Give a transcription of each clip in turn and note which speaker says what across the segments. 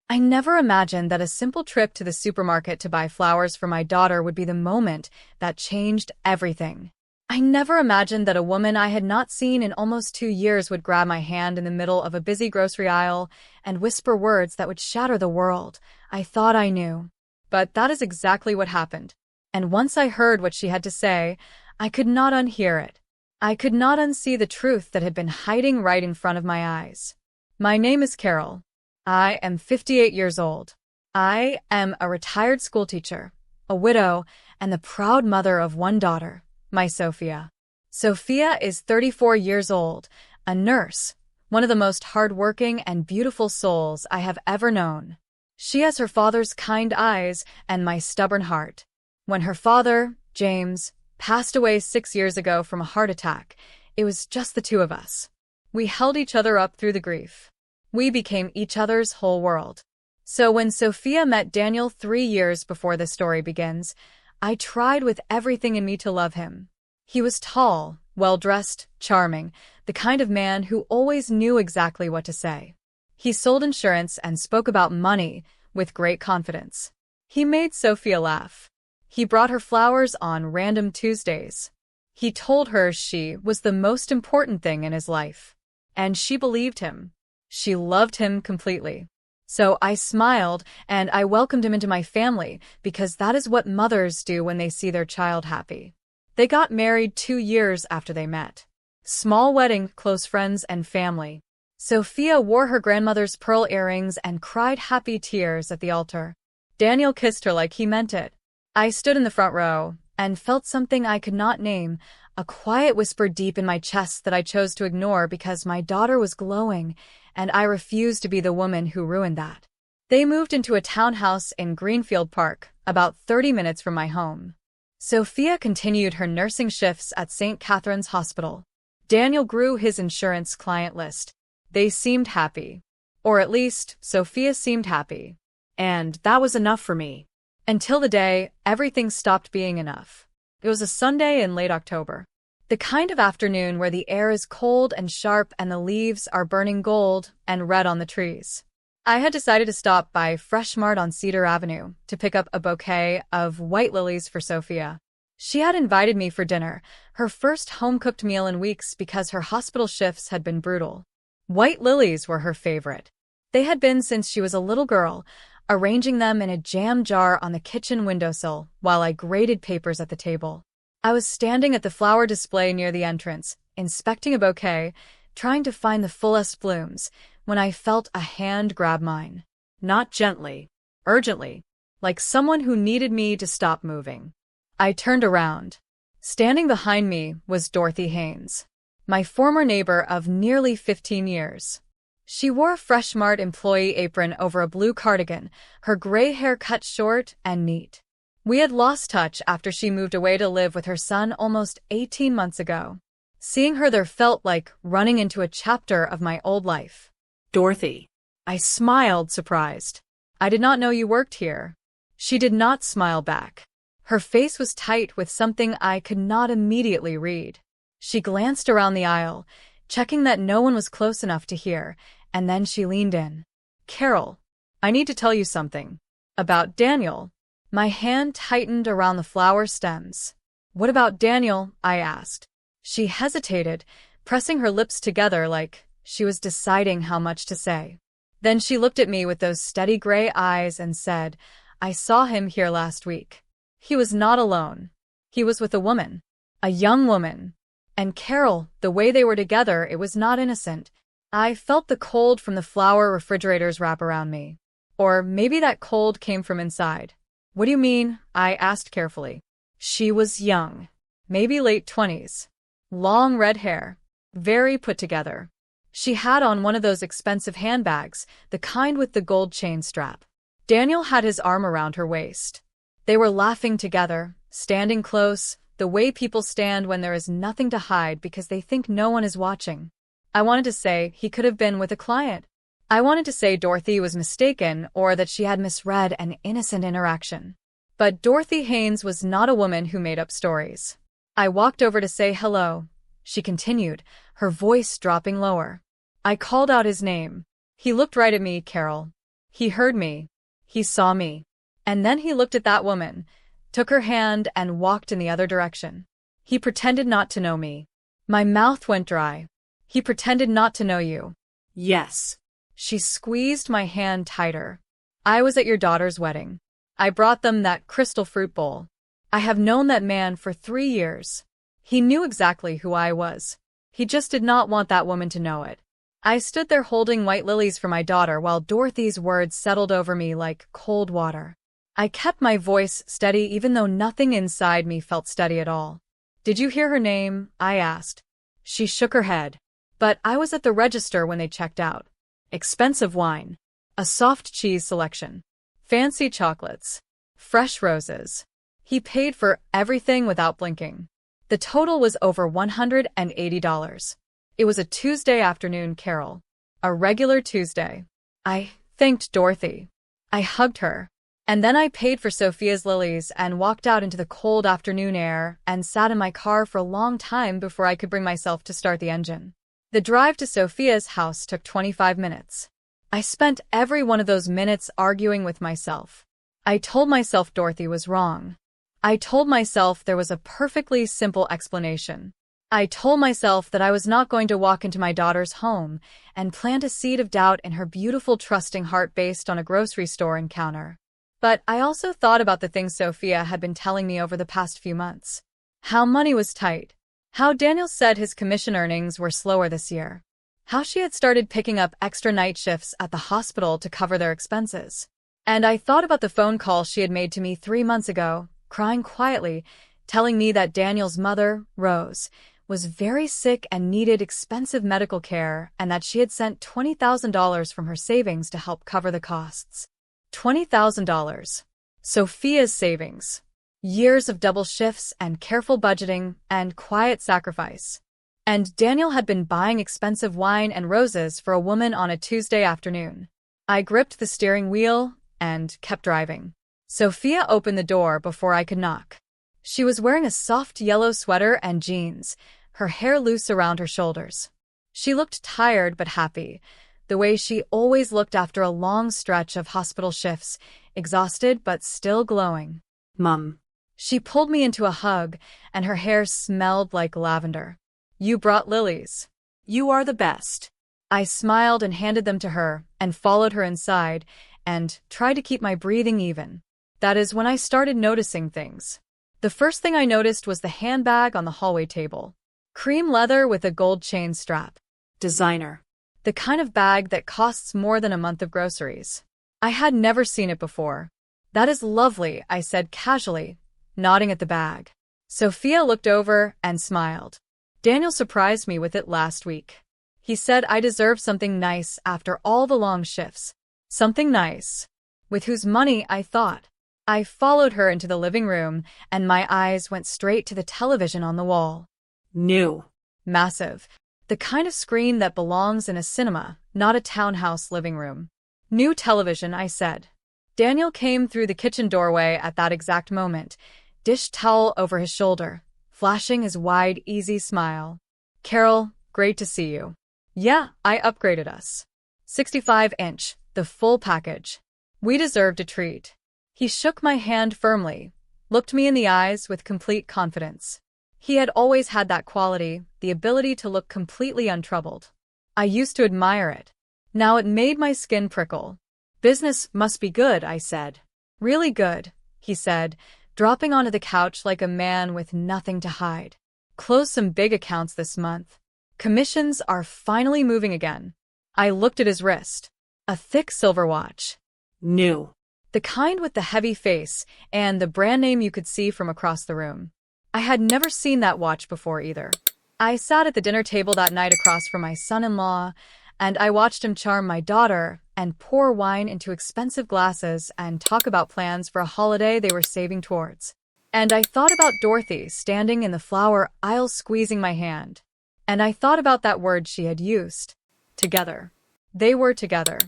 Speaker 1: I never imagined that a simple trip to the supermarket to buy flowers for my daughter would be the moment that changed everything. I never imagined that a woman I had not seen in almost 2 years would grab my hand in the middle of a busy grocery aisle and whisper words that would shatter the world. I thought I knew. But that is exactly what happened. And once I heard what she had to say, I could not unhear it. I could not unsee the truth that had been hiding right in front of my eyes. My name is Carol. I am 58 years old. I am a retired schoolteacher, a widow, and the proud mother of one daughter, my Sophia. Sophia is 34 years old, a nurse, one of the most hardworking and beautiful souls I have ever known. She has her father's kind eyes and my stubborn heart. When her father, James, passed away 6 years ago from a heart attack, it was just the two of us. We held each other up through the grief. We became each other's whole world. So when Sophia met Daniel 3 years before the story begins, I tried with everything in me to love him. He was tall, well-dressed, charming, the kind of man who always knew exactly what to say. He sold insurance and spoke about money with great confidence. He made Sophia laugh. He brought her flowers on random Tuesdays. He told her she was the most important thing in his life. And she believed him. She loved him completely. So I smiled and I welcomed him into my family because that is what mothers do when they see their child happy. They got married 2 years after they met. Small wedding, close friends and family. Sophia wore her grandmother's pearl earrings and cried happy tears at the altar. Daniel kissed her like he meant it. I stood in the front row and felt something I could not name, a quiet whisper deep in my chest that I chose to ignore because my daughter was glowing, and I refused to be the woman who ruined that. They moved into a townhouse in Greenfield Park, about 30 minutes from my home. Sophia continued her nursing shifts at St. Catherine's Hospital. Daniel grew his insurance client list. They seemed happy. Or at least, Sophia seemed happy. And that was enough for me. Until the day everything stopped being enough. It was a Sunday in late October. The kind of afternoon where the air is cold and sharp and the leaves are burning gold and red on the trees. I had decided to stop by Fresh Mart on Cedar Avenue to pick up a bouquet of white lilies for Sophia. She had invited me for dinner, her first home-cooked meal in weeks because her hospital shifts had been brutal. White lilies were her favorite. They had been since she was a little girl, arranging them in a jam jar on the kitchen windowsill while I graded papers at the table. I was standing at the flower display near the entrance, inspecting a bouquet, trying to find the fullest blooms, when I felt a hand grab mine. Not gently, urgently, like someone who needed me to stop moving. I turned around. Standing behind me was Dorothy Haynes, my former neighbor of nearly 15 years. She wore a Fresh Mart employee apron over a blue cardigan, her gray hair cut short and neat. We had lost touch after she moved away to live with her son almost 18 months ago. Seeing her there felt like running into a chapter of my old life.
Speaker 2: Dorothy.
Speaker 1: I smiled, surprised. I did not know you worked here. She did not smile back. Her face was tight with something I could not immediately read. She glanced around the aisle, checking that no one was close enough to hear, and then she leaned in. Carol, I need to tell you something. About Daniel. My hand tightened around the flower stems. What about Daniel? I asked. She hesitated, pressing her lips together like she was deciding how much to say. Then she looked at me with those steady gray eyes and said, I saw him here last week. He was not alone. He was with a woman. A young woman. And Carol, the way they were together, it was not innocent. I felt the cold from the flower refrigerators wrap around me. Or maybe that cold came from inside. What do you mean? I asked carefully. She was young. Maybe late 20s. Long red hair. Very put together. She had on one of those expensive handbags, the kind with the gold chain strap. Daniel had his arm around her waist. They were laughing together, standing close, the way people stand when there is nothing to hide because they think no one is watching. I wanted to say he could have been with a client. I wanted to say Dorothy was mistaken or that she had misread an innocent interaction. But Dorothy Haynes was not a woman who made up stories. I walked over to say hello. She continued, her voice dropping lower. I called out his name. He looked right at me, Carol. He heard me. He saw me. And then he looked at that woman, took her hand, and walked in the other direction. He pretended not to know me. My mouth went dry. He pretended not to know you.
Speaker 2: Yes.
Speaker 1: She squeezed my hand tighter. I was at your daughter's wedding. I brought them that crystal fruit bowl. I have known that man for 3 years. He knew exactly who I was. He just did not want that woman to know it. I stood there holding white lilies for my daughter while Dorothy's words settled over me like cold water. I kept my voice steady even though nothing inside me felt steady at all. Did you hear her name? I asked. She shook her head. But I was at the register when they checked out. Expensive wine. A soft cheese selection. Fancy chocolates. Fresh roses. He paid for everything without blinking. The total was over $180. It was a Tuesday afternoon, Carol. A regular Tuesday. I thanked Dorothy. I hugged her. And then I paid for Sophia's lilies and walked out into the cold afternoon air and sat in my car for a long time before I could bring myself to start the engine. The drive to Sophia's house took 25 minutes. I spent every one of those minutes arguing with myself. I told myself Dorothy was wrong. I told myself there was a perfectly simple explanation. I told myself that I was not going to walk into my daughter's home and plant a seed of doubt in her beautiful, trusting heart based on a grocery store encounter. But I also thought about the things Sophia had been telling me over the past few months. How money was tight. How Daniel said his commission earnings were slower this year. How she had started picking up extra night shifts at the hospital to cover their expenses. And I thought about the phone call she had made to me 3 months ago, crying quietly, telling me that Daniel's mother, Rose, was very sick and needed expensive medical care and that she had sent $20,000 from her savings to help cover the costs. $20,000. Sophia's savings. Years of double shifts and careful budgeting and quiet sacrifice. And Daniel had been buying expensive wine and roses for a woman on a Tuesday afternoon. I gripped the steering wheel and kept driving. Sophia opened the door before I could knock. She was wearing a soft yellow sweater and jeans, her hair loose around her shoulders. She looked tired but happy, the way she always looked after a long stretch of hospital shifts, exhausted but still glowing.
Speaker 2: Mom.
Speaker 1: She pulled me into a hug, and her hair smelled like lavender. You brought lilies.
Speaker 2: You are the best.
Speaker 1: I smiled and handed them to her, and followed her inside, and tried to keep my breathing even. That is when I started noticing things. The first thing I noticed was the handbag on the hallway table. Cream leather with a gold chain strap.
Speaker 2: Designer.
Speaker 1: The kind of bag that costs more than a month of groceries. I had never seen it before. That is lovely, I said casually, nodding at the bag. Sophia looked over and smiled. Daniel surprised me with it last week. He said I deserved something nice after all the long shifts. Something nice. With whose money, I thought. I followed her into the living room, and my eyes went straight to the television on the wall.
Speaker 2: New.
Speaker 1: Massive. The kind of screen that belongs in a cinema, not a townhouse living room. New television, I said. Daniel came through the kitchen doorway at that exact moment, dish towel over his shoulder, flashing his wide, easy smile. Carol, great to see you. Yeah, I upgraded us. 65-inch, the full package. We deserved a treat. He shook my hand firmly, looked me in the eyes with complete confidence. He had always had that quality, the ability to look completely untroubled. I used to admire it. Now it made my skin prickle. Business must be good, I said. Really good, he said, dropping onto the couch like a man with nothing to hide. Closed some big accounts this month. Commissions are finally moving again. I looked at his wrist. A thick silver watch.
Speaker 2: New.
Speaker 1: The kind with the heavy face and the brand name you could see from across the room. I had never seen that watch before either. I sat at the dinner table that night across from my son-in-law, and I watched him charm my daughter and pour wine into expensive glasses and talk about plans for a holiday they were saving towards. And I thought about Dorothy standing in the flower aisle squeezing my hand. And I thought about that word she had used. Together. They were together.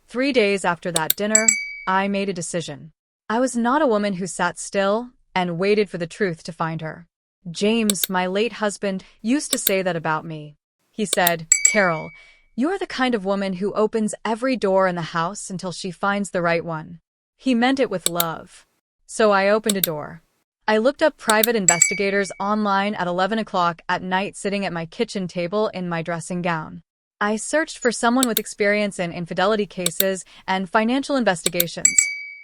Speaker 1: 3 days after that dinner, I made a decision. I was not a woman who sat still and waited for the truth to find her. James, my late husband, used to say that about me. He said, Carol, You're the kind of woman who opens every door in the house until she finds the right one. He meant it with love. So I opened a door. I looked up private investigators online at 11 o'clock at night sitting at my kitchen table in my dressing gown. I searched for someone with experience in infidelity cases and financial investigations.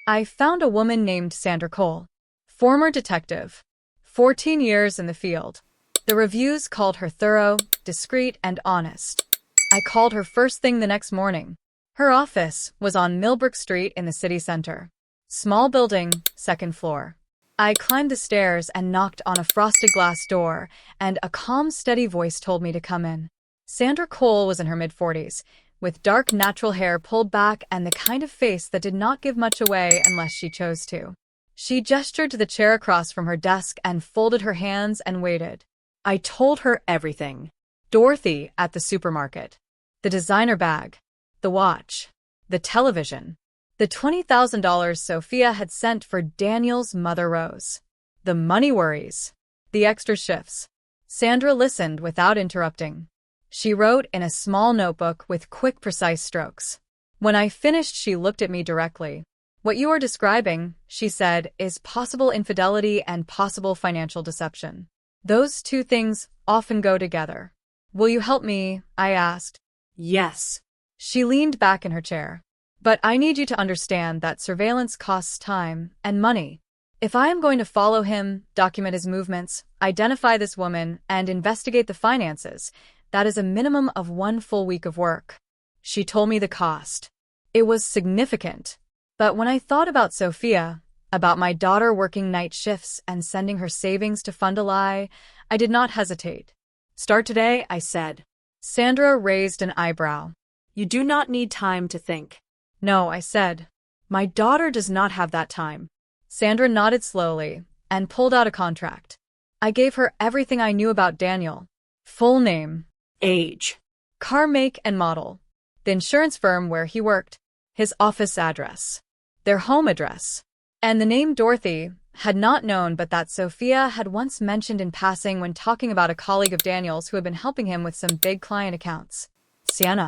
Speaker 1: I found a woman named Sandra Cole, former detective, 14 years in the field. The reviews called her thorough, discreet, and honest. I called her first thing the next morning. Her office was on Millbrook Street in the city center. Small building, second floor. I climbed the stairs and knocked on a frosted glass door, and a calm, steady voice told me to come in. Sandra Cole was in her mid-40s, with dark natural hair pulled back and the kind of face that did not give much away unless she chose to. She gestured to the chair across from her desk and folded her hands and waited. I told her everything. Dorothy at the supermarket. The designer bag. The watch. The television. The $20,000 Sophia had sent for Daniel's mother Rose. The money worries. The extra shifts. Sandra listened without interrupting. She wrote in a small notebook with quick, precise strokes. When I finished, she looked at me directly. What you are describing, she said, is possible infidelity and possible financial deception. Those two things often go together. Will you help me? I asked.
Speaker 2: Yes.
Speaker 1: She leaned back in her chair. But I need you to understand that surveillance costs time and money. If I am going to follow him, document his movements, identify this woman, and investigate the finances, that is a minimum of 1 full week of work. She told me the cost. It was significant. But when I thought about Sophia, about my daughter working night shifts and sending her savings to fund a lie, I did not hesitate.
Speaker 2: Start today, I said.
Speaker 1: Sandra raised an eyebrow.
Speaker 2: You do not need time to think.
Speaker 1: No, I said. My daughter does not have that time. Sandra nodded slowly and pulled out a contract. I gave her everything I knew about Daniel. Full name.
Speaker 2: Age.
Speaker 1: Car make and model. The insurance firm where he worked. His office address. Their home address. And the name Dorothy had not known but that Sophia had once mentioned in passing when talking about a colleague of Daniel's who had been helping him with some big client accounts. Sienna.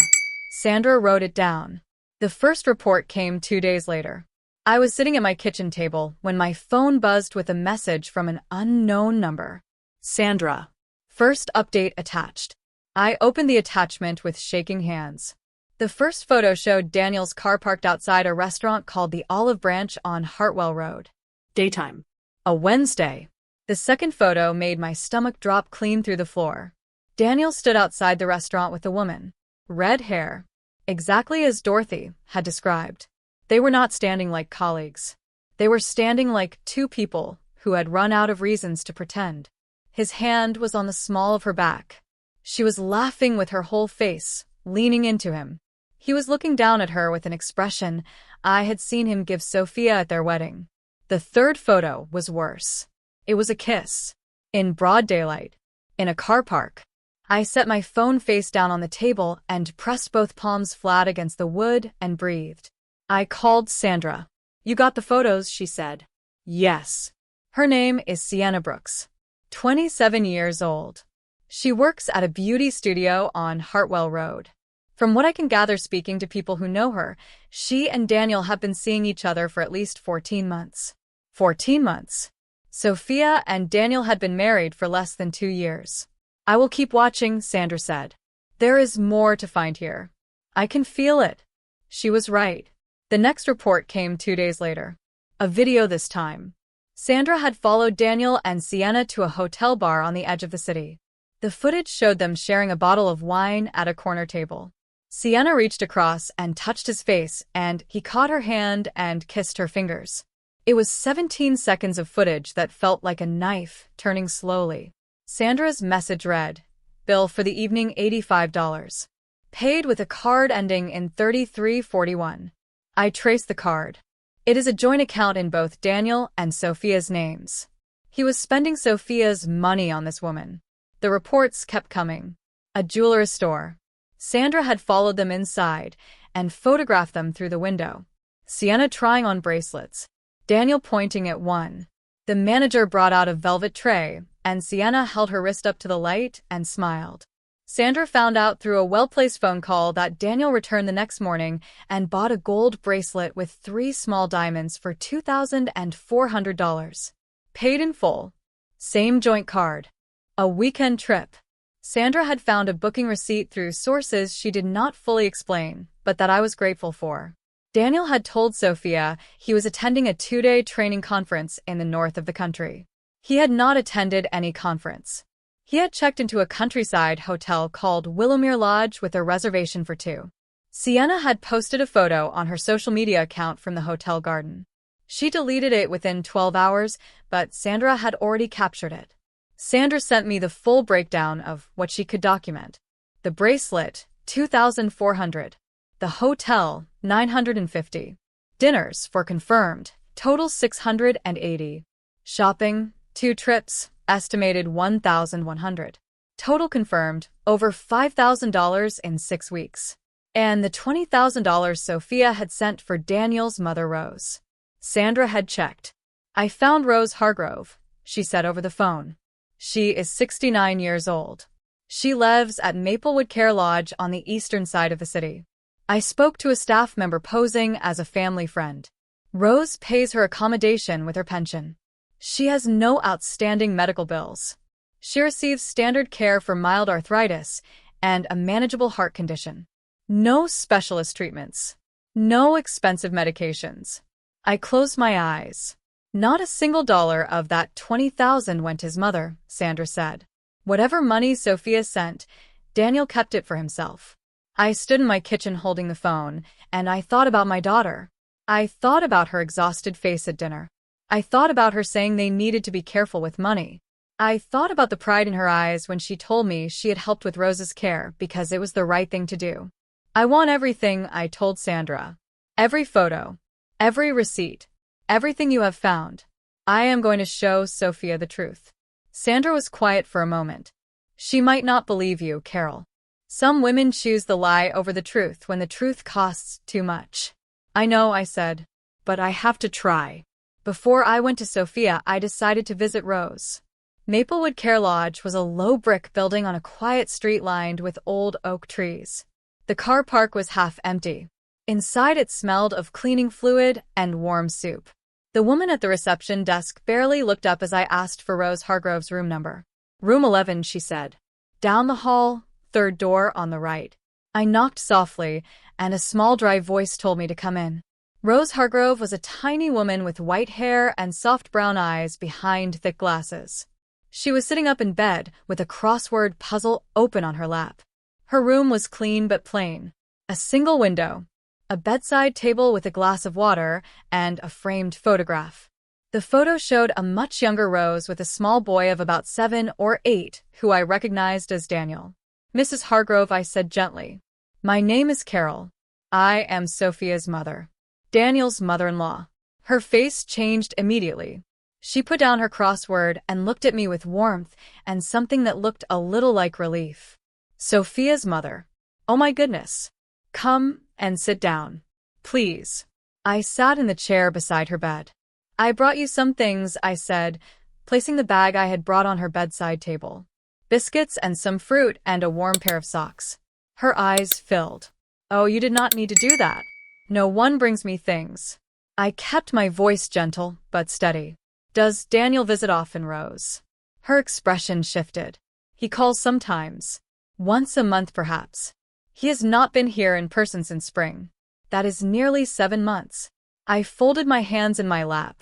Speaker 1: Sandra wrote it down. The first report came 2 days later. I was sitting at my kitchen table when my phone buzzed with a message from an unknown number.
Speaker 2: Sandra.
Speaker 1: First update attached. I opened the attachment with shaking hands. The first photo showed Daniel's car parked outside a restaurant called the Olive Branch on Hartwell Road.
Speaker 2: Daytime.
Speaker 1: A Wednesday. The second photo made my stomach drop clean through the floor. Daniel stood outside the restaurant with a woman. Red hair. Exactly as Dorothy had described. They were not standing like colleagues. They were standing like two people who had run out of reasons to pretend. His hand was on the small of her back. She was laughing with her whole face, leaning into him. He was looking down at her with an expression I had seen him give Sophia at their wedding. The third photo was worse. It was a kiss. In broad daylight. In a car park. I set my phone face down on the table and pressed both palms flat against the wood and breathed. I called Sandra. You got the photos, she said. Yes. Her name is Sienna Brooks. 27 years old. She works at a beauty studio on Hartwell Road. From what I can gather speaking to people who know her, she and Daniel have been seeing each other for at least 14 months. 14 months. Sophia and Daniel had been married for less than 2 years. I will keep watching, Sandra said. There is more to find here. I can feel it. She was right. The next report came 2 days later. A video this time. Sandra had followed Daniel and Sienna to a hotel bar on the edge of the city. The footage showed them sharing a bottle of wine at a corner table. Sienna reached across and touched his face, and he caught her hand and kissed her fingers. It was 17 seconds of footage that felt like a knife turning slowly. Sandra's message read, bill for the evening $85. Paid with a card ending in 3341. I traced the card. It is a joint account in both Daniel and Sophia's names. He was spending Sophia's money on this woman. The reports kept coming. A jeweler's store. Sandra had followed them inside and photographed them through the window. Sienna trying on bracelets. Daniel pointing at one. The manager brought out a velvet tray, and Sienna held her wrist up to the light and smiled. Sandra found out through a well-placed phone call that Daniel returned the next morning and bought a gold bracelet with 3 small diamonds for $2,400. Paid in full. Same joint card. A weekend trip. Sandra had found a booking receipt through sources she did not fully explain, but that I was grateful for. Daniel had told Sophia he was attending a 2-day training conference in the north of the country. He had not attended any conference. He had checked into a countryside hotel called Willowmere Lodge with a reservation for 2. Sienna had posted a photo on her social media account from the hotel garden. She deleted it within 12 hours, but Sandra had already captured it. Sandra sent me the full breakdown of what she could document. The bracelet, $2,400. The hotel, $950. Dinners, for confirmed, total $680. Shopping, 2 trips, estimated $1,100. Total confirmed, over $5,000 in 6 weeks. And the $20,000 Sophia had sent for Daniel's mother Rose. Sandra had checked. I found Rose Hargrove, she said over the phone. She is 69 years old. She lives at Maplewood Care Lodge on the eastern side of the city. I spoke to a staff member posing as a family friend. Rose pays her accommodation with her pension. She has no outstanding medical bills. She receives standard care for mild arthritis and a manageable heart condition. No specialist treatments. No expensive medications. I closed my eyes. Not a single dollar of that $20,000 went to his mother, Sandra said. Whatever money Sophia sent, Daniel kept it for himself. I stood in my kitchen holding the phone, and I thought about my daughter. I thought about her exhausted face at dinner. I thought about her saying they needed to be careful with money. I thought about the pride in her eyes when she told me she had helped with Rose's care because it was the right thing to do. I want everything, I told Sandra. Every photo. Every receipt. Everything you have found. I am going to show Sophia the truth. Sandra was quiet for a moment. She might not believe you, Carol. Some women choose the lie over the truth when the truth costs too much. I know, I said. But I have to try. Before I went to Sophia, I decided to visit Rose. Maplewood Care Lodge was a low brick building on a quiet street lined with old oak trees. The car park was half empty. Inside it smelled of cleaning fluid and warm soup. The woman at the reception desk barely looked up as I asked for Rose Hargrove's room number. Room 11, she said. Down the hall, 3rd door on the right. I knocked softly, and a small dry voice told me to come in. Rose Hargrove was a tiny woman with white hair and soft brown eyes behind thick glasses. She was sitting up in bed with a crossword puzzle open on her lap. Her room was clean but plain. A single window, a bedside table with a glass of water, and a framed photograph. The photo showed a much younger Rose with a small boy of about 7 or 8, who I recognized as Daniel. Mrs. Hargrove, I said gently. My name is Carol. I am Sophia's mother. Daniel's mother-in-law. Her face changed immediately. She put down her crossword and looked at me with warmth and something that looked a little like relief. Sophia's mother. Oh my goodness. Come and sit down. Please. I sat in the chair beside her bed. I brought you some things, I said, placing the bag I had brought on her bedside table. Biscuits and some fruit and a warm pair of socks. Her eyes filled. Oh, you did not need to do that. No one brings me things. I kept my voice gentle but steady. Does Daniel visit often, Rose? Her expression shifted. He calls sometimes. Once a month, perhaps. He has not been here in person since spring. That is nearly 7 months. I folded my hands in my lap.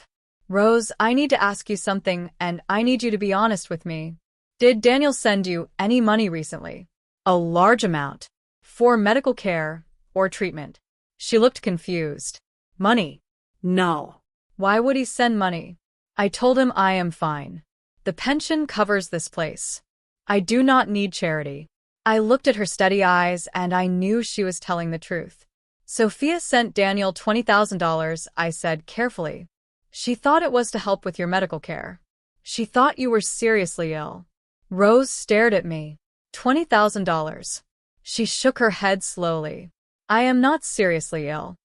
Speaker 1: Rose, I need to ask you something, and I need you to be honest with me. Did Daniel send you any money recently? A large amount. For medical care or treatment? She looked confused. Money?
Speaker 2: No.
Speaker 1: Why would he send money? I told him I am fine. The pension covers this place. I do not need charity. I looked at her steady eyes and I knew she was telling the truth. Sophia sent Daniel $20,000, I said carefully. She thought it was to help with your medical care. She thought you were seriously ill. Rose stared at me. $20,000. She shook her head slowly. I am not seriously ill.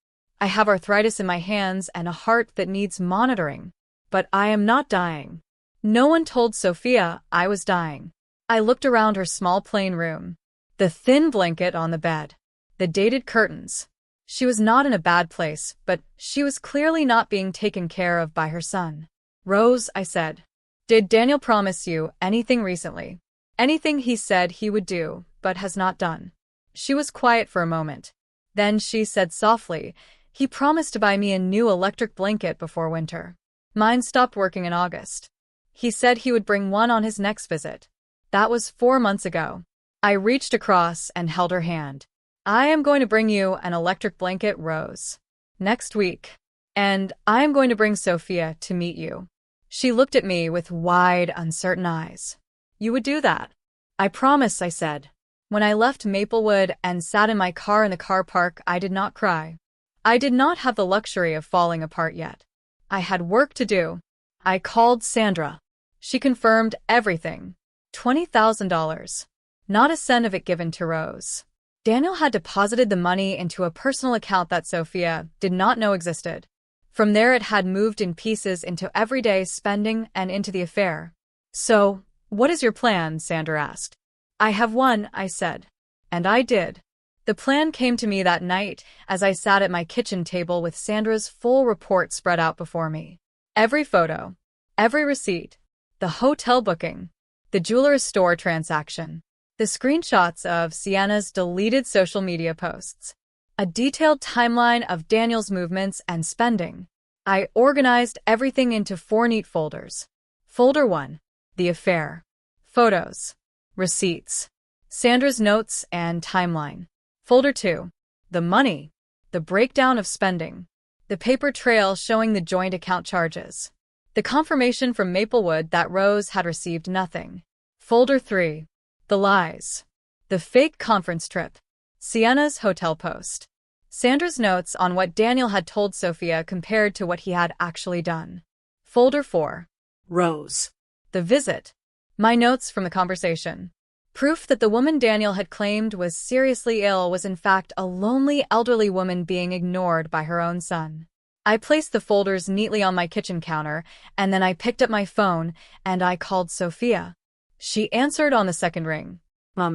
Speaker 1: I have arthritis in my hands and a heart that needs monitoring. But I am not dying. No one told Sophia I was dying. I looked around her small plain room. The thin blanket on the bed. The dated curtains. She was not in a bad place, but she was clearly not being taken care of by her son. Rose, I said. Did Daniel promise you anything recently? Anything he said he would do, but has not done. She was quiet for a moment. Then she said softly, he promised to buy me a new electric blanket before winter. Mine stopped working in August. He said he would bring one on his next visit. That was 4 months ago. I reached across and held her hand. I am going to bring you an electric blanket, Rose. Next week. And I am going to bring Sophia to meet you. She looked at me with wide, uncertain eyes. You would do that? I promise, I said. When I left Maplewood and sat in my car in the car park, I did not cry. I did not have the luxury of falling apart yet. I had work to do. I called Sandra. She confirmed everything. $20,000. Not a cent of it given to Rose. Daniel had deposited the money into a personal account that Sophia did not know existed. From there it had moved in pieces into everyday spending and into the affair. So, what is your plan? Sandra asked. I have one, I said. And I did. The plan came to me that night as I sat at my kitchen table with Sandra's full report spread out before me. Every photo, every receipt, the hotel booking, the jeweler's store transaction, the screenshots of Sienna's deleted social media posts, a detailed timeline of Daniel's movements and spending. I organized everything into 4 neat folders. Folder 1, the affair. Photos. Receipts. Sandra's notes and timeline. Folder 2, the money. The breakdown of spending. The paper trail showing the joint account charges. The confirmation from Maplewood that Rose had received nothing. Folder 3, the lies. The fake conference trip. Sienna's hotel post. Sandra's notes on what Daniel had told Sophia compared to what he had actually done. Folder 4.
Speaker 2: Rose.
Speaker 1: The visit. My notes from the conversation. Proof that the woman Daniel had claimed was seriously ill was in fact a lonely elderly woman being ignored by her own son. I placed the folders neatly on my kitchen counter, and then I picked up my phone and I called Sophia. She answered on the second ring.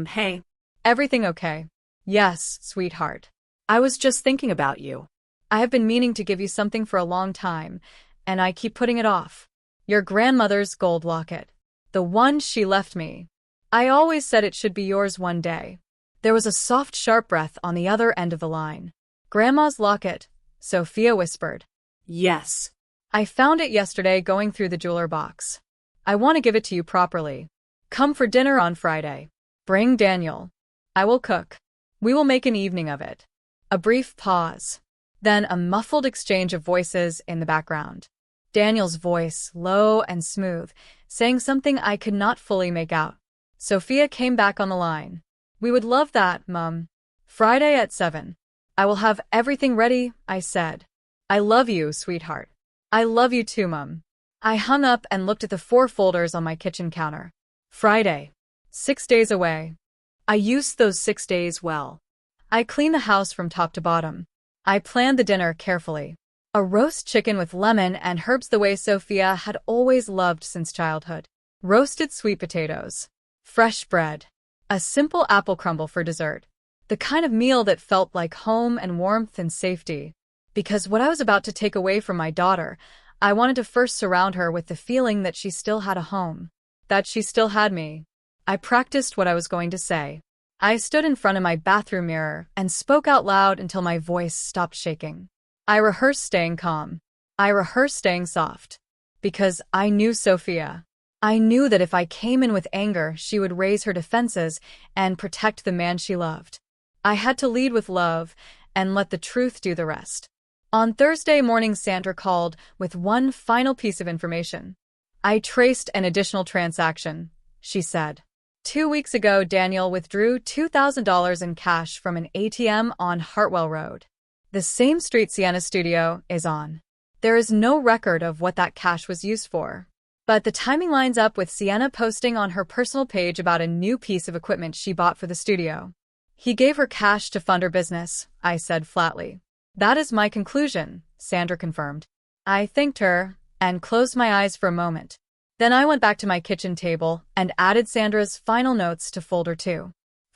Speaker 2: Hey.
Speaker 1: Everything okay? Yes, sweetheart.
Speaker 2: I was just thinking about you.
Speaker 1: I have been meaning to give you something for a long time, and I keep putting it off. Your grandmother's gold locket. The one she left me. I always said it should be yours one day. There was a soft, sharp breath on the other end of the line. Grandma's locket, Sophia whispered.
Speaker 2: Yes.
Speaker 1: I found it yesterday going through the jeweler box. I want to give it to you properly. Come for dinner on Friday. Bring Daniel. I will cook. We will make an evening of it. A brief pause. Then a muffled exchange of voices in the background. Daniel's voice, low and smooth, saying something I could not fully make out. Sophia came back on the line. We would love that, Mum. Friday at 7. I will have everything ready, I said. I love you, sweetheart. I love you too, Mum. I hung up and looked at the 4 folders on my kitchen counter. Friday. 6 days away. I used those 6 days well. I cleaned the house from top to bottom. I planned the dinner carefully. A roast chicken with lemon and herbs the way Sophia had always loved since childhood. Roasted sweet potatoes. Fresh bread. A simple apple crumble for dessert. The kind of meal that felt like home and warmth and safety. Because what I was about to take away from my daughter, I wanted to first surround her with the feeling that she still had a home. That she still had me. I practiced what I was going to say. I stood in front of my bathroom mirror and spoke out loud until my voice stopped shaking. I rehearsed staying calm. I rehearsed staying soft. Because I knew Sophia. I knew that if I came in with anger, she would raise her defenses and protect the man she loved. I had to lead with love and let the truth do the rest. On Thursday morning, Sandra called with one final piece of information. I traced an additional transaction, she said. 2 weeks ago, Daniel withdrew $2,000 in cash from an ATM on Hartwell Road. The same street Sienna's studio is on. There is no record of what that cash was used for. But the timing lines up with Sienna posting on her personal page about a new piece of equipment she bought for the studio. He gave her cash to fund her business, I said flatly. That is my conclusion, Sandra confirmed. I thanked her and closed my eyes for a moment. Then I went back to my kitchen table and added Sandra's final notes to folder 2.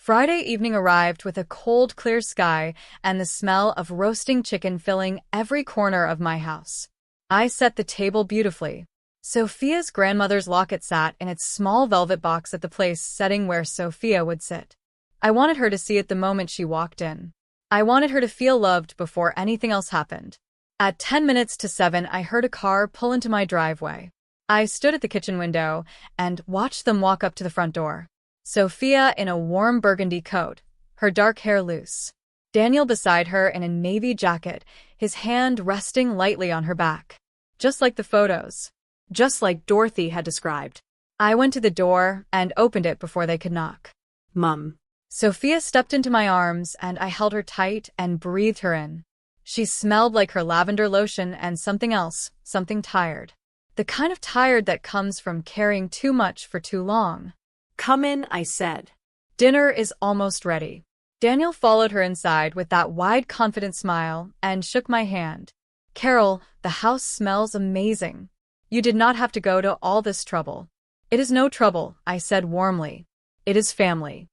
Speaker 1: Friday evening arrived with a cold, clear sky and the smell of roasting chicken filling every corner of my house. I set the table beautifully. Sophia's grandmother's locket sat in its small velvet box at the place setting where Sophia would sit. I wanted her to see it the moment she walked in. I wanted her to feel loved before anything else happened. At 10 minutes to 7, I heard a car pull into my driveway. I stood at the kitchen window and watched them walk up to the front door. Sophia in a warm burgundy coat, her dark hair loose. Daniel beside her in a navy jacket, his hand resting lightly on her back. Just like the photos.
Speaker 2: Just like Dorothy had described.
Speaker 1: I went to the door and opened it before they could knock.
Speaker 2: Mum.
Speaker 1: Sophia stepped into my arms and I held her tight and breathed her in. She smelled like her lavender lotion and something else, something tired. The kind of tired that comes from carrying too much for too long.
Speaker 2: Come in, I said.
Speaker 1: Dinner is almost ready. Daniel followed her inside with that wide, confident smile and shook my hand. Carol, the house smells amazing. You did not have to go to all this trouble. It is no trouble, I said warmly. It is family.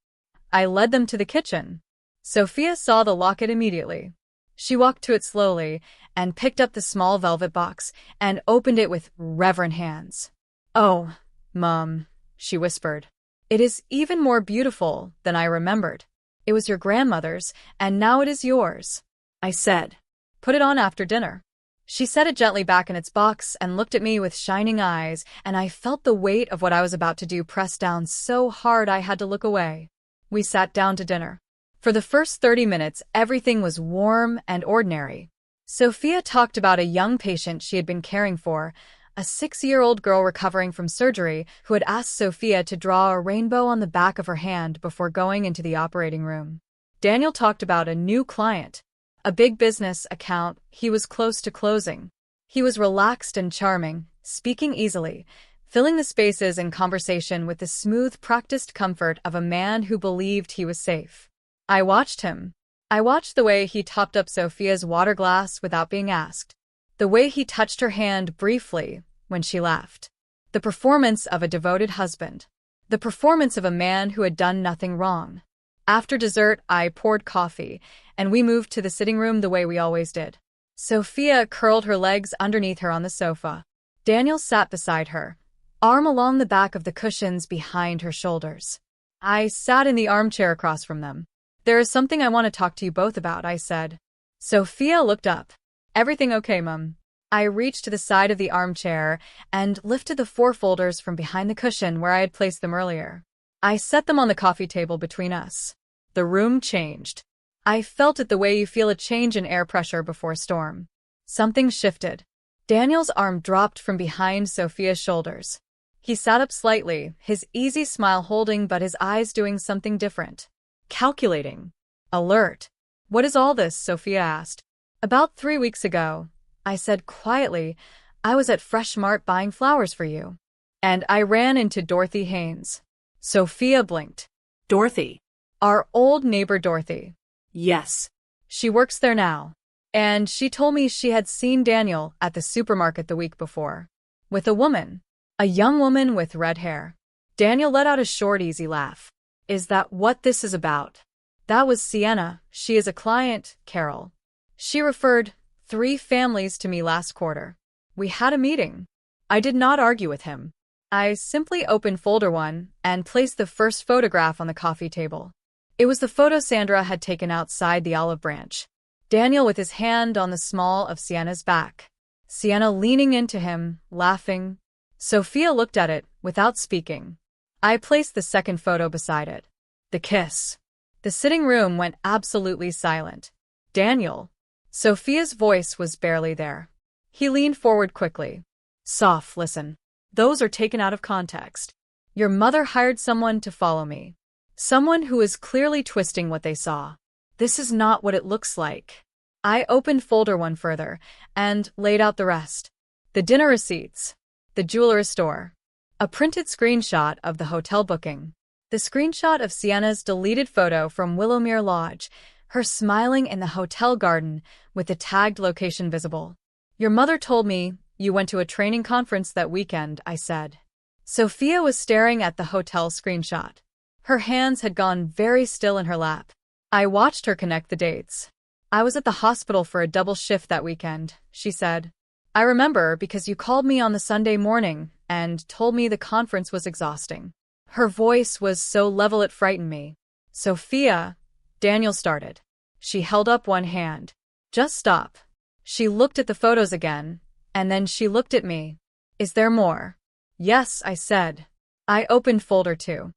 Speaker 1: I led them to the kitchen. Sophia saw the locket immediately. She walked to it slowly and picked up the small velvet box and opened it with reverent hands. "Oh, Mum," she whispered. "It is even more beautiful than I remembered. It was your grandmother's, and now it is yours."
Speaker 2: I said,
Speaker 1: "Put it on after dinner." She set it gently back in its box and looked at me with shining eyes, and I felt the weight of what I was about to do press down so hard I had to look away. We sat down to dinner. For the first 30 minutes, everything was warm and ordinary. Sophia talked about a young patient she had been caring for, a 6-year-old girl recovering from surgery who had asked Sophia to draw a rainbow on the back of her hand before going into the operating room. Daniel talked about a new client, a big business account he was close to closing. He was relaxed and charming, speaking easily, filling the spaces in conversation with the smooth, practiced comfort of a man who believed he was safe. I watched him. I watched the way he topped up Sophia's water glass without being asked. The way he touched her hand briefly when she left. The performance of a devoted husband. The performance of a man who had done nothing wrong. After dessert, I poured coffee, and we moved to the sitting room the way we always did. Sophia curled her legs underneath her on the sofa. Daniel sat beside her, arm along the back of the cushions behind her shoulders. I sat in the armchair across from them. "There is something I want to talk to you both about," I said. Sophia looked up. "Everything okay, Mum?" I reached to the side of the armchair and lifted the 4 folders from behind the cushion where I had placed them earlier. I set them on the coffee table between us. The room changed. I felt it the way you feel a change in air pressure before a storm. Something shifted. Daniel's arm dropped from behind Sophia's shoulders. He sat up slightly, his easy smile holding but his eyes doing something different. Calculating. Alert. "What is all this?" Sophia asked. "About 3 weeks ago," I said quietly, "I was at Fresh Mart buying flowers for you. And I ran into Dorothy Haynes." Sophia blinked.
Speaker 2: Dorothy.
Speaker 1: "Our old neighbor Dorothy."
Speaker 2: Yes.
Speaker 1: "She works there now. And she told me she had seen Daniel at the supermarket the week before. With a woman. A young woman with red hair." Daniel let out a short, easy laugh. "Is that what this is about?" "That was Sienna. She is a client, Carol. She referred 3 families to me last quarter. We had a meeting." I did not argue with him. I simply opened folder 1 and placed the first photograph on the coffee table. It was the photo Sandra had taken outside the olive branch. Daniel with his hand on the small of Sienna's back. Sienna leaning into him, laughing. Sophia looked at it without speaking. I placed the second photo beside it. The kiss. The sitting room went absolutely silent. "Daniel." Sophia's voice was barely there. He leaned forward quickly. "Soph, listen. Those are taken out of context. Your mother hired someone to follow me. Someone who is clearly twisting what they saw. This is not what it looks like." I opened folder 1 further and laid out the rest. The dinner receipts. The jeweler's store. A printed screenshot of the hotel booking. The screenshot of Sienna's deleted photo from Willowmere Lodge, her smiling in the hotel garden with the tagged location visible. "Your mother told me you went to a training conference that weekend," I said. Sophia was staring at the hotel screenshot. Her hands had gone very still in her lap. I watched her connect the dates. I was at the hospital for a double shift that weekend, she said. I remember because you called me on the Sunday morning and told me the conference was exhausting. Her voice was so level it frightened me. Sophia, Daniel started. She held up one hand. Just stop. She looked at the photos again, and then she looked at me. Is there more? Yes, I said. I opened folder 2.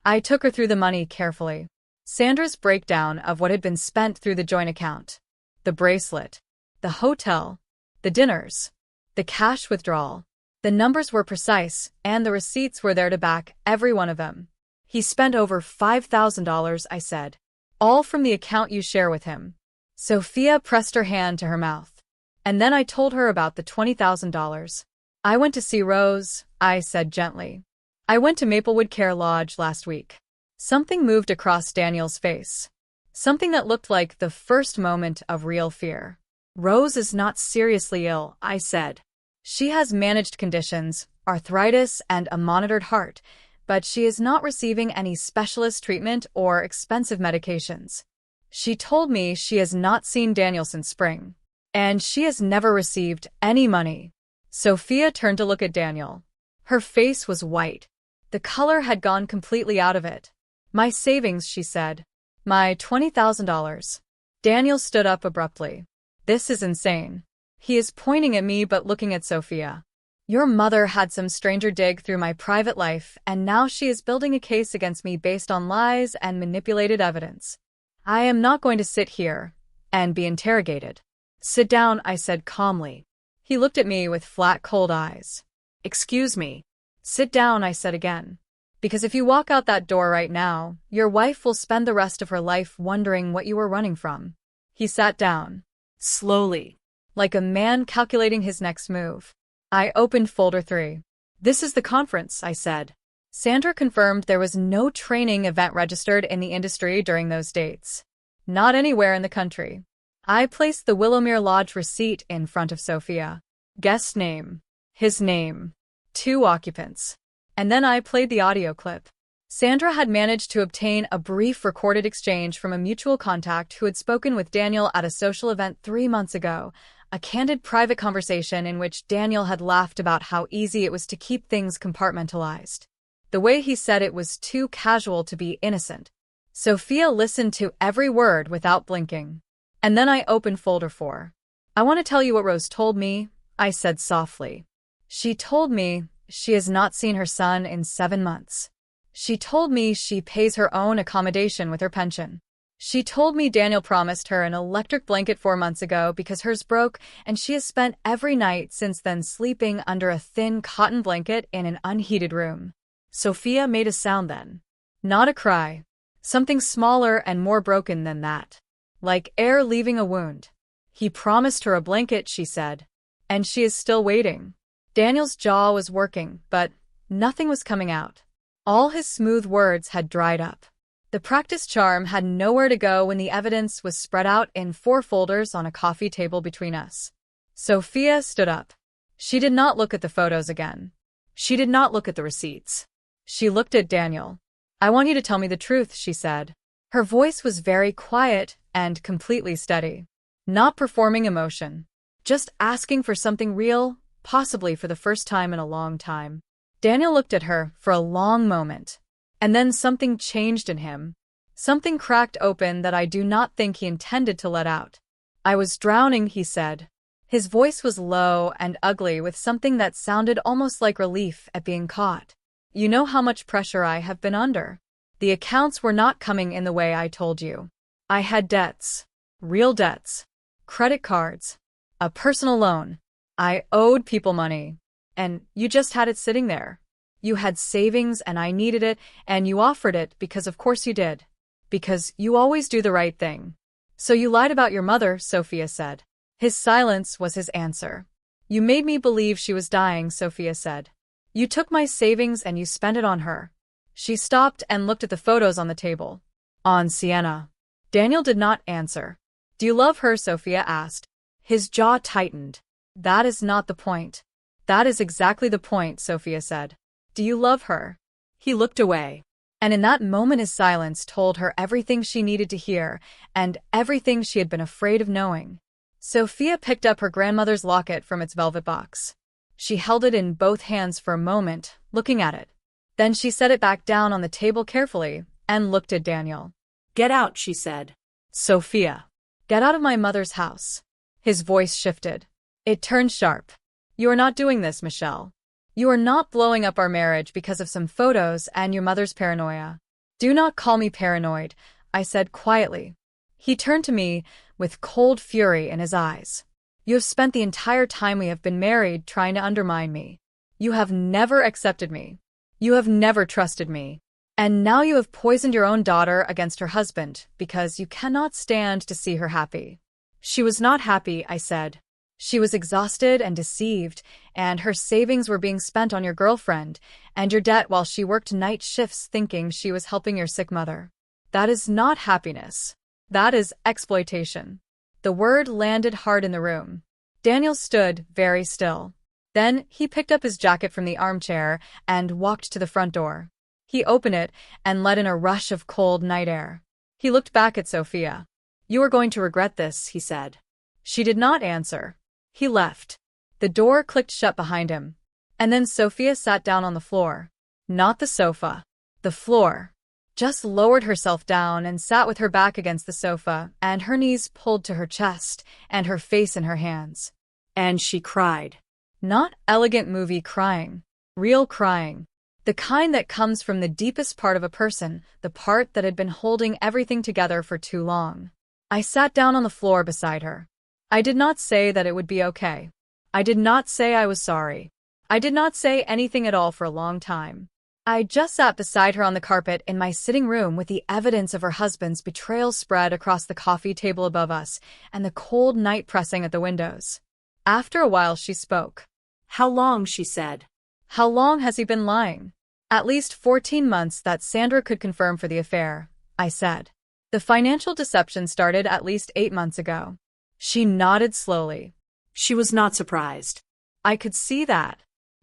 Speaker 1: I took her through the money carefully. Sandra's breakdown of what had been spent through the joint account. The bracelet. The hotel. The dinners. The cash withdrawal. The numbers were precise, and the receipts were there to back every one of them. He spent over $5,000, I said. All from the account you share with him. Sophia pressed her hand to her mouth. And then I told her about the $20,000. I went to see Rose, I said gently. I went to Maplewood Care Lodge last week. Something moved across Daniel's face. Something that looked like the first moment of real fear. Rose is not seriously ill, I said. She has managed conditions, arthritis, and a monitored heart, but she is not receiving any specialist treatment or expensive medications. She told me she has not seen Daniel since spring, and she has never received any money. Sophia turned to look at Daniel. Her face was white. The color had gone completely out of it. My savings, she said. My $20,000. Daniel stood up abruptly. This is insane. He is pointing at me but looking at Sophia. Your mother had some stranger dig through my private life, and now she is building a case against me based on lies and manipulated evidence. I am not going to sit here and be interrogated. Sit down, I said calmly. He looked at me with flat, cold eyes. Excuse me. Sit down, I said again. Because if you walk out that door right now, your wife will spend the rest of her life wondering what you were running from. He sat down. Slowly. Like a man calculating his next move. I opened folder 3. This is the conference, I said. Sandra confirmed there was no training event registered in the industry during those dates. Not anywhere in the country. I placed the Willowmere Lodge receipt in front of Sophia. Guest name. His name. 2 occupants. And then I played the audio clip. Sandra had managed to obtain a brief recorded exchange from a mutual contact who had spoken with Daniel at a social event 3 months ago, a candid private conversation in which Daniel had laughed about how easy it was to keep things compartmentalized. The way he said it was too casual to be innocent. Sophia listened to every word without blinking. And then I opened folder 4. I want to tell you what Rose told me, I said softly. She told me she has not seen her son in 7 months. She told me she pays her own accommodation with her pension. She told me Daniel promised her an electric blanket 4 months ago because hers broke, and she has spent every night since then sleeping under a thin cotton blanket in an unheated room. Sophia made a sound then. Not a cry. Something smaller and more broken than that. Like air leaving a wound. He promised her a blanket, she said. And she is still waiting. Daniel's jaw was working, but nothing was coming out. All his smooth words had dried up. The practice charm had nowhere to go when the evidence was spread out in 4 folders on a coffee table between us. Sophia stood up. She did not look at the photos again. She did not look at the receipts. She looked at Daniel. I want you to tell me the truth, she said. Her voice was very quiet and completely steady. Not performing emotion. Just asking for something real, possibly for the first time in a long time. Daniel looked at her for a long moment. And then something changed in him. Something cracked open that I do not think he intended to let out. I was drowning, he said. His voice was low and ugly with something that sounded almost like relief at being caught. You know how much pressure I have been under. The accounts were not coming in the way I told you. I had debts. Real debts. Credit cards. A personal loan. I owed people money. And you just had it sitting there. You had savings and I needed it, and you offered it because of course you did. Because you always do the right thing. So you lied about your mother, Sophia said. His silence was his answer. You made me believe she was dying, Sophia said. You took my savings and you spent it on her. She stopped and looked at the photos on the table. On Sienna. Daniel did not answer. Do you love her? Sophia asked. His jaw tightened. That is not the point. That is exactly the point, Sophia said. Do you love her? He looked away. And in that moment his silence told her everything she needed to hear and everything she had been afraid of knowing. Sophia picked up her grandmother's locket from its velvet box. She held it in both hands for a moment, looking at it. Then she set it back down on the table carefully and looked at Daniel.
Speaker 2: Get out, she said.
Speaker 1: Sophia, get out of my mother's house. His voice shifted. It turned sharp. You are not doing this, Michelle. You are not blowing up our marriage because of some photos and your mother's paranoia. Do not call me paranoid, I said quietly. He turned to me with cold fury in his eyes. You have spent the entire time we have been married trying to undermine me. You have never accepted me. You have never trusted me. And now you have poisoned your own daughter against her husband because you cannot stand to see her happy. She was not happy, I said. She was exhausted and deceived, and her savings were being spent on your girlfriend and your debt while she worked night shifts thinking she was helping your sick mother. That is not happiness. That is exploitation. The word landed hard in the room. Daniel stood very still. Then he picked up his jacket from the armchair and walked to the front door. He opened it and let in a rush of cold night air. He looked back at Sophia. You are going to regret this, he said. She did not answer. He left. The door clicked shut behind him. And then Sophia sat down on the floor. Not the sofa. The floor. Just lowered herself down and sat with her back against the sofa and her knees pulled to her chest and her face in her hands.
Speaker 2: And she cried.
Speaker 1: Not elegant movie crying. Real crying. The kind that comes from the deepest part of a person, the part that had been holding everything together for too long. I sat down on the floor beside her. I did not say that it would be okay. I did not say I was sorry. I did not say anything at all for a long time. I just sat beside her on the carpet in my sitting room with the evidence of her husband's betrayal spread across the coffee table above us and the cold night pressing at the windows. After a while she spoke.
Speaker 2: How long, she said.
Speaker 1: How long has he been lying? At least 14 months that Sandra could confirm for the affair, I said. The financial deception started at least 8 months ago. She nodded slowly.
Speaker 2: She was not surprised.
Speaker 1: I could see that.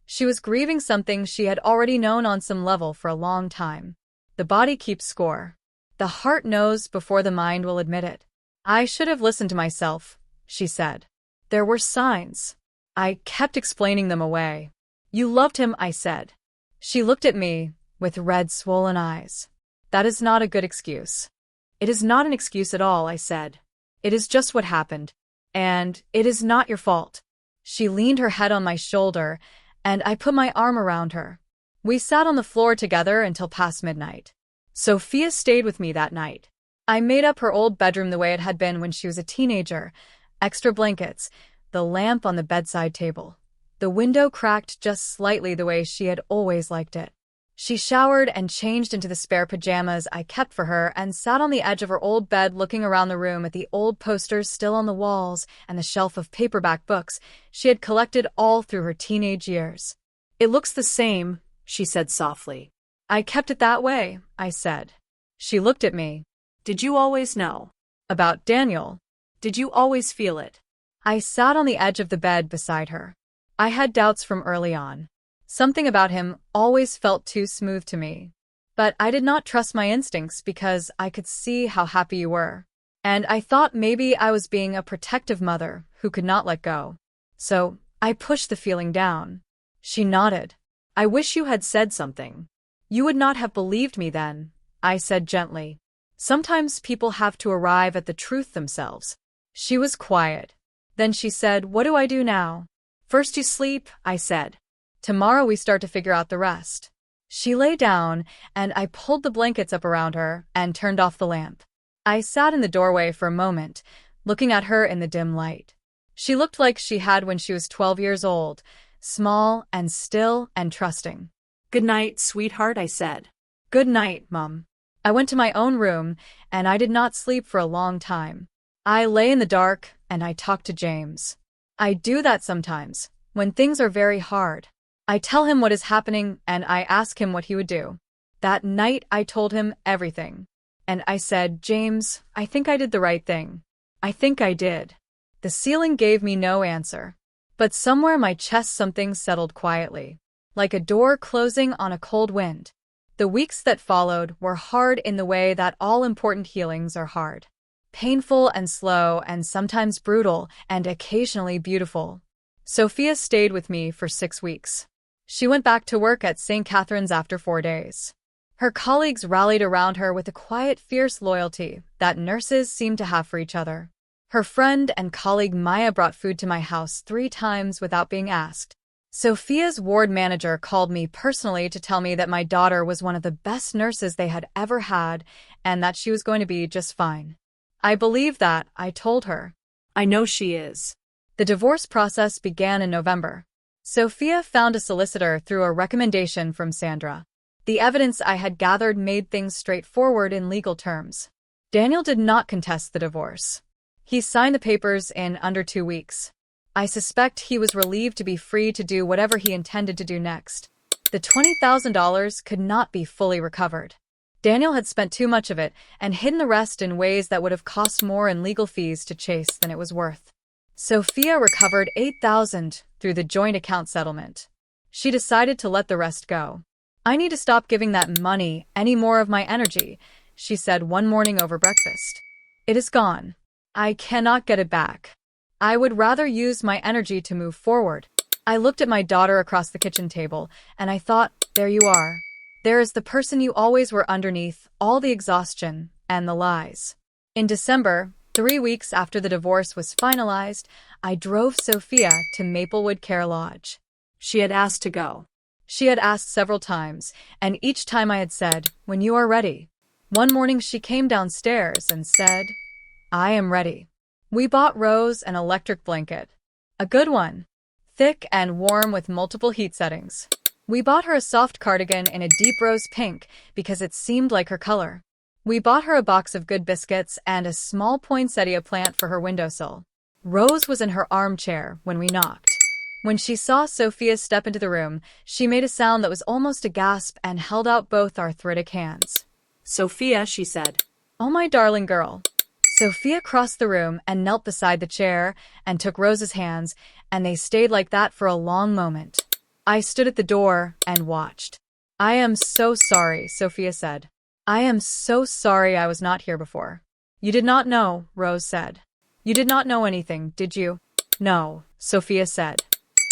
Speaker 1: She was grieving something she had already known on some level for a long time. The body keeps score. The heart knows before the mind will admit it. I should have listened to myself, she said. There were signs. I kept explaining them away. You loved him, I said. She looked at me with red, swollen eyes. That is not a good excuse. It is not an excuse at all, I said. It is just what happened. And it is not your fault. She leaned her head on my shoulder, and I put my arm around her. We sat on the floor together until past midnight. Sophia stayed with me that night. I made up her old bedroom the way it had been when she was a teenager. Extra blankets, the lamp on the bedside table. The window cracked just slightly the way she had always liked it. She showered and changed into the spare pajamas I kept for her and sat on the edge of her old bed looking around the room at the old posters still on the walls and the shelf of paperback books she had collected all through her teenage years. It looks the same, she said softly. I kept it that way, I said. She looked at me.
Speaker 2: Did you always know?
Speaker 1: About Daniel?
Speaker 2: Did you always feel it?
Speaker 1: I sat on the edge of the bed beside her. I had doubts from early on. Something about him always felt too smooth to me. But I did not trust my instincts because I could see how happy you were. And I thought maybe I was being a protective mother who could not let go. So I pushed the feeling down. She nodded. I wish you had said something. You would not have believed me then, I said gently. Sometimes people have to arrive at the truth themselves. She was quiet. Then she said, What do I do now? First you sleep, I said. Tomorrow we start to figure out the rest. She lay down, and I pulled the blankets up around her and turned off the lamp. I sat in the doorway for a moment, looking at her in the dim light. She looked like she had when she was 12 years old, small and still and trusting.
Speaker 2: Good night, sweetheart, I said.
Speaker 1: Good night, Mum. I went to my own room, and I did not sleep for a long time. I lay in the dark, and I talked to James. I do that sometimes, when things are very hard. I tell him what is happening, and I ask him what he would do. That night I told him everything. And I said, James, I think I did the right thing. I think I did. The ceiling gave me no answer. But somewhere in my chest something settled quietly. Like a door closing on a cold wind. The weeks that followed were hard in the way that all important healings are hard. Painful and slow and sometimes brutal and occasionally beautiful. Sophia stayed with me for 6 weeks. She went back to work at St. Catherine's after 4 days. Her colleagues rallied around her with the quiet, fierce loyalty that nurses seem to have for each other. Her friend and colleague Maya brought food to my house 3 times without being asked. Sophia's ward manager called me personally to tell me that my daughter was one of the best nurses they had ever had and that she was going to be just fine. I believe that, I told her.
Speaker 2: I know she is.
Speaker 1: The divorce process began in November. Sophia found a solicitor through a recommendation from Sandra. The evidence I had gathered made things straightforward in legal terms. Daniel did not contest the divorce. He signed the papers in under 2 weeks. I suspect he was relieved to be free to do whatever he intended to do next. The $20,000 could not be fully recovered. Daniel had spent too much of it and hidden the rest in ways that would have cost more in legal fees to chase than it was worth. Sophia recovered $8,000 through the joint account settlement. She decided to let the rest go. I need to stop giving that money any more of my energy, she said one morning over breakfast. It is gone. I cannot get it back. I would rather use my energy to move forward. I looked at my daughter across the kitchen table, and I thought, there you are. There is the person you always were underneath all the exhaustion and the lies. In December, 3 weeks after the divorce was finalized, I drove Sophia to Maplewood Care Lodge.
Speaker 2: She had asked to go.
Speaker 1: She had asked several times, and each time I had said, when you are ready. One morning she came downstairs and said, I am ready. We bought Rose an electric blanket. A good one. Thick and warm with multiple heat settings. We bought her a soft cardigan in a deep rose pink because it seemed like her color. We bought her a box of good biscuits and a small poinsettia plant for her windowsill. Rose was in her armchair when we knocked. When she saw Sophia step into the room, she made a sound that was almost a gasp and held out both arthritic hands.
Speaker 2: Sophia, she said.
Speaker 1: Oh, my darling girl. Sophia crossed the room and knelt beside the chair and took Rose's hands, and they stayed like that for a long moment. I stood at the door and watched. I am so sorry, Sophia said. I am so sorry I was not here before. You did not know, Rose said. You did not know anything, did you? No, Sophia said.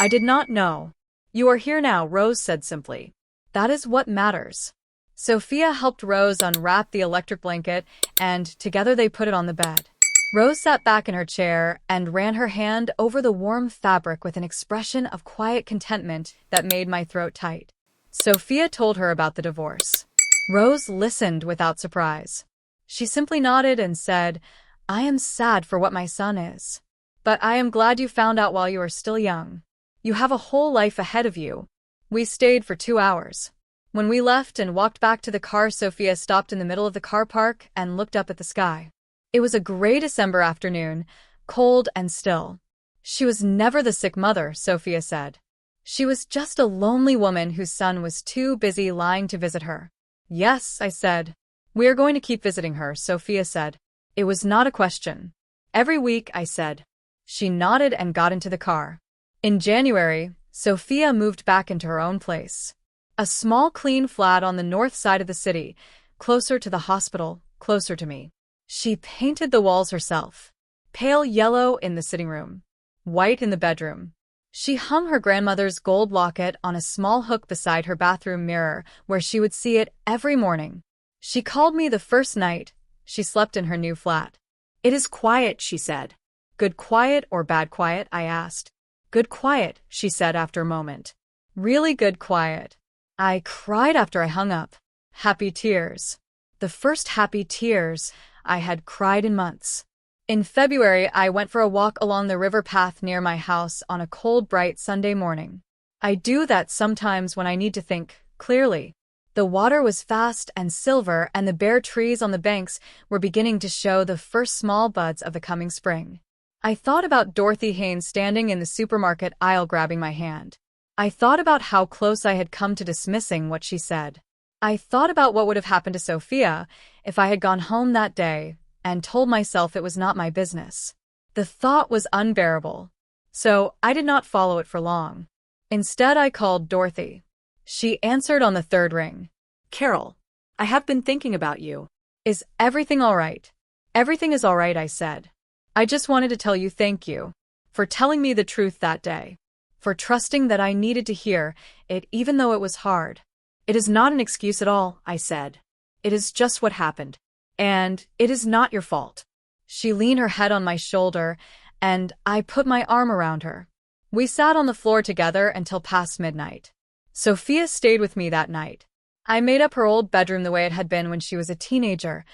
Speaker 1: I did not know. You are here now, Rose said simply. That is what matters. Sophia helped Rose unwrap the electric blanket, and together they put it on the bed. Rose sat back in her chair and ran her hand over the warm fabric with an expression of quiet contentment that made my throat tight. Sophia told her about the divorce. Rose listened without surprise. She simply nodded and said, I am sad for what my son is. But I am glad you found out while you are still young. You have a whole life ahead of you. We stayed for 2 hours. When we left and walked back to the car, Sophia stopped in the middle of the car park and looked up at the sky. It was a gray December afternoon, cold and still. She was never the sick mother, Sophia said. She was just a lonely woman whose son was too busy lying to visit her. Yes, I said. We are going to keep visiting her, Sophia said. It was not a question. Every week, I said. She nodded and got into the car. In January, Sophia moved back into her own place. A small, clean flat on the north side of the city, closer to the hospital, closer to me. She painted the walls herself. Pale yellow in the sitting room, white in the bedroom. She hung her grandmother's gold locket on a small hook beside her bathroom mirror, where she would see it every morning. She called me the first night she slept in her new flat.
Speaker 2: It is quiet, she said.
Speaker 1: Good quiet or bad quiet, I asked. Good quiet, she said after a moment. Really good quiet. I cried after I hung up. Happy tears. The first happy tears I had cried in months. In February, I went for a walk along the river path near my house on a cold, bright Sunday morning. I do that sometimes when I need to think clearly. The water was fast and silver, and the bare trees on the banks were beginning to show the first small buds of the coming spring. I thought about Dorothy Haynes standing in the supermarket aisle grabbing my hand. I thought about how close I had come to dismissing what she said. I thought about what would have happened to Sophia if I had gone home that day and told myself it was not my business. The thought was unbearable. So I did not follow it for long. Instead, I called Dorothy. She answered on the third ring.
Speaker 2: Carol, I have been thinking about you.
Speaker 1: Is everything all right? Everything is all right, I said. I just wanted to tell you thank you for telling me the truth that day, for trusting that I needed to hear it even though it was hard.
Speaker 2: It is not an excuse at all, I said. It is just what happened. And it is not your fault.
Speaker 1: She leaned her head on my shoulder, and I put my arm around her. We sat on the floor together until past midnight. Sophia stayed with me that night. I made up her old bedroom the way it had been when she was a teenager.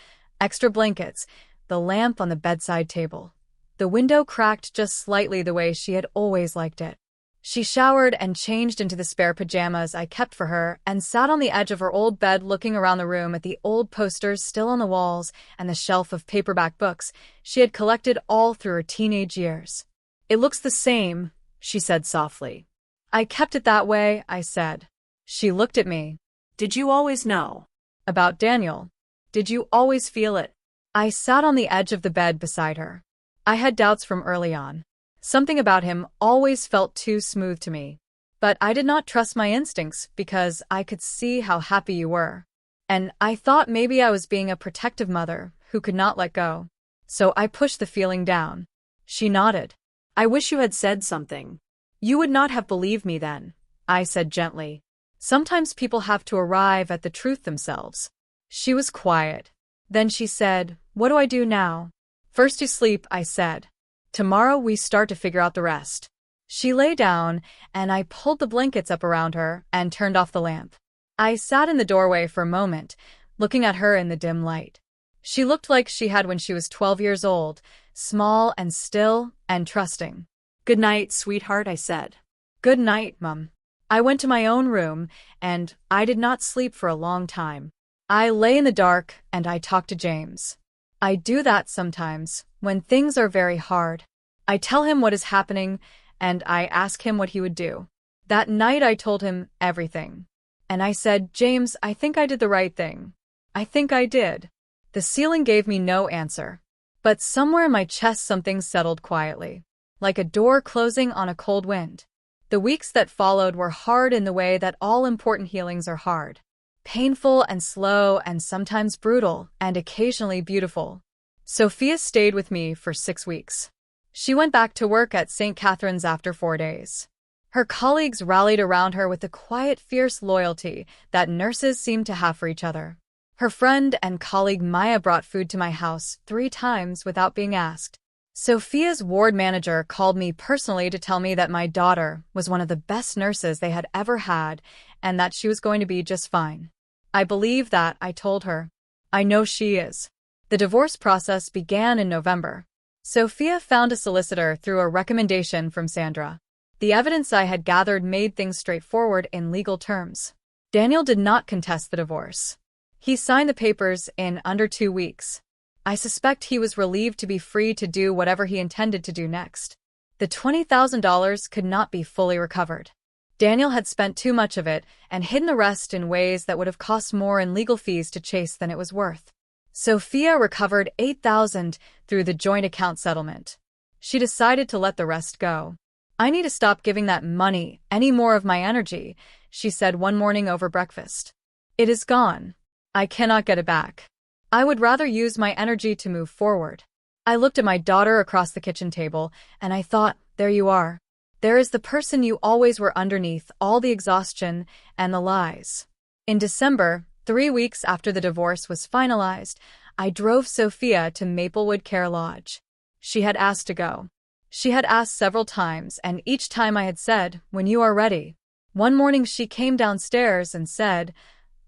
Speaker 1: Extra blankets, the lamp on the bedside table. The window cracked just slightly the way she had always liked it. She showered and changed into the spare pajamas I kept for her and sat on the edge of her old bed looking around the room at the old posters still on the walls and the shelf of paperback books she had collected all through her teenage years.
Speaker 2: It looks the same, she said softly.
Speaker 1: I kept it that way, I said. She looked at me.
Speaker 2: Did you always know?
Speaker 1: About Daniel.
Speaker 2: Did you always feel it?
Speaker 1: I sat on the edge of the bed beside her. I had doubts from early on. Something about him always felt too smooth to me. But I did not trust my instincts because I could see how happy you were. And I thought maybe I was being a protective mother who could not let go. So I pushed the feeling down. She nodded.
Speaker 2: I wish you had said something. You would not have believed me then, I said gently.
Speaker 1: Sometimes people have to arrive at the truth themselves. She was quiet. Then she said, "What do I do now?" "First you sleep," I said. "Tomorrow we start to figure out the rest." She lay down, and I pulled the blankets up around her and turned off the lamp. I sat in the doorway for a moment, looking at her in the dim light. She looked like she had when she was 12 years old, small and still and trusting.
Speaker 2: "Good night, sweetheart," I said.
Speaker 1: "Good night, Mum." I went to my own room, and I did not sleep for a long time. I lay in the dark, and I talked to James. I do that sometimes, when things are very hard. I tell him what is happening, and I ask him what he would do. That night I told him everything. And I said, "James, I think I did the right thing. I think I did." The ceiling gave me no answer. But somewhere in my chest something settled quietly, like a door closing on a cold wind. The weeks that followed were hard in the way that all important healings are hard. Painful and slow and sometimes brutal and occasionally beautiful. Sophia stayed with me for 6 weeks. She went back to work at St. Catherine's after 4 days. Her colleagues rallied around her with the quiet, fierce loyalty that nurses seem to have for each other. Her friend and colleague Maya brought food to my house 3 times without being asked. Sophia's ward manager called me personally to tell me that my daughter was one of the best nurses they had ever had and that she was going to be just fine. I believe that, I told her. I know she is. The divorce process began in November. Sophia found a solicitor through a recommendation from Sandra. The evidence I had gathered made things straightforward in legal terms. Daniel did not contest the divorce. He signed the papers in under 2 weeks. I suspect he was relieved to be free to do whatever he intended to do next. The $20,000 could not be fully recovered. Daniel had spent too much of it and hidden the rest in ways that would have cost more in legal fees to chase than it was worth. Sophia recovered $8,000 through the joint account settlement. She decided to let the rest go. "I need to stop giving that money any more of my energy," she said one morning over breakfast. "It is gone. I cannot get it back. I would rather use my energy to move forward." I looked at my daughter across the kitchen table, and I thought, there you are. There is the person you always were underneath all the exhaustion and the lies. In December, 3 weeks after the divorce was finalized, I drove Sophia to Maplewood Care Lodge. She had asked to go. She had asked several times, and each time I had said, "When you are ready." One morning she came downstairs and said,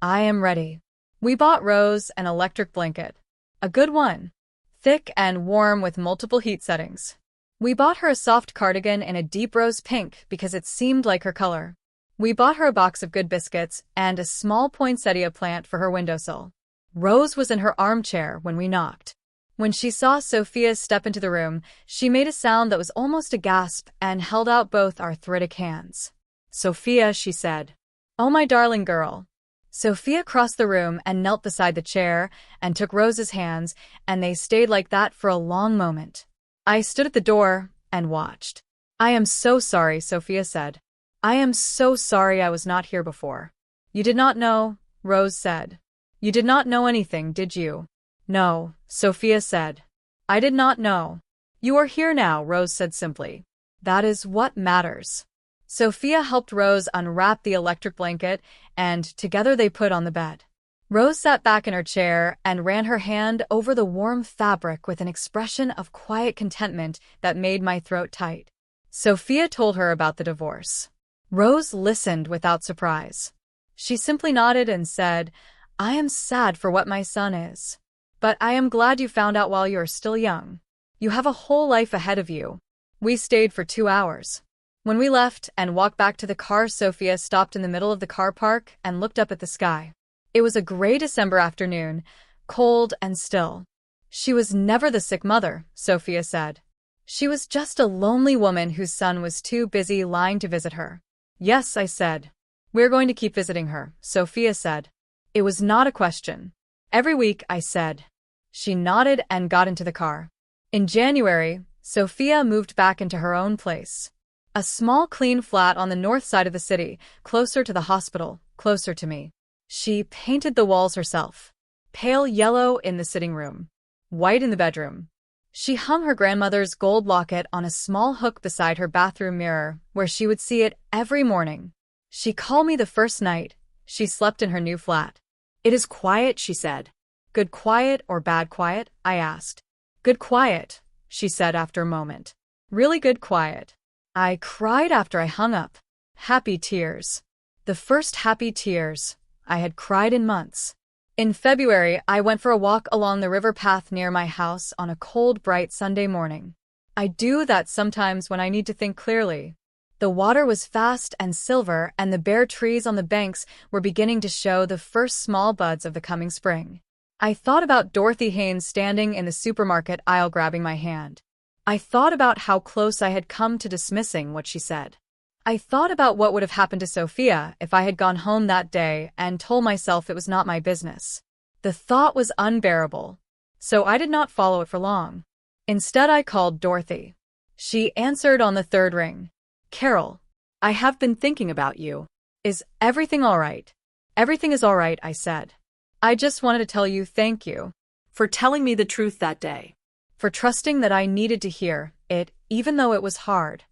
Speaker 1: "I am ready." We bought Rose an electric blanket. A good one. Thick and warm with multiple heat settings. We bought her a soft cardigan in a deep rose pink because it seemed like her color. We bought her a box of Good Biscuits and a small poinsettia plant for her windowsill. Rose was in her armchair when we knocked. When she saw Sophia step into the room, she made a sound that was almost a gasp and held out both arthritic hands. "Sophia," she said. "Oh, my darling girl." Sophia crossed the room and knelt beside the chair and took Rose's hands, and they stayed like that for a long moment. I stood at the door and watched. "I am so sorry," Sophia said. "I am so sorry I was not here before. You did not know, Rose said. You did not know anything, did you? No, Sophia said. I did not know. You are here now, Rose said simply. That is what matters. Sophia helped Rose unwrap the electric blanket, and together they put on the bed. Rose sat back in her chair and ran her hand over the warm fabric with an expression of quiet contentment that made my throat tight. Sophia told her about the divorce. Rose listened without surprise. She simply nodded and said, I am sad for what my son is. But I am glad you found out while you are still young. You have a whole life ahead of you. We stayed for 2 hours. When we left and walked back to the car, Sophia stopped in the middle of the car park and looked up at the sky. It was a gray December afternoon, cold and still. She was never the sick mother, Sophia said. She was just a lonely woman whose son was too busy lying to visit her. Yes, I said. We're going to keep visiting her, Sophia said. It was not a question. Every week, I said. She nodded and got into the car. In January, Sophia moved back into her own place. A small, clean flat on the north side of the city, closer to the hospital, closer to me. She painted the walls herself. Pale yellow in the sitting room. White in the bedroom. She hung her grandmother's gold locket on a small hook beside her bathroom mirror, where she would see it every morning. She called me the first night she slept in her new flat. It is quiet, she said. Good quiet or bad quiet? I asked. Good quiet, she said after a moment. Really good quiet. I cried after I hung up. Happy tears. The first happy tears I had cried in months. In February, I went for a walk along the river path near my house on a cold, bright Sunday morning. I do that sometimes when I need to think clearly. The water was fast and silver, and the bare trees on the banks were beginning to show the first small buds of the coming spring. I thought about Dorothy Haynes standing in the supermarket aisle grabbing my hand. I thought about how close I had come to dismissing what she said. I thought about what would have happened to Sophia if I had gone home that day and told myself it was not my business. The thought was unbearable, so I did not follow it for long. Instead, I called Dorothy. She answered on the third ring. Carol, I have been thinking about you. Is everything all right? Everything is all right, I said. I just wanted to tell you thank you for telling me the truth that day, for trusting that I needed to hear it, even though it was hard.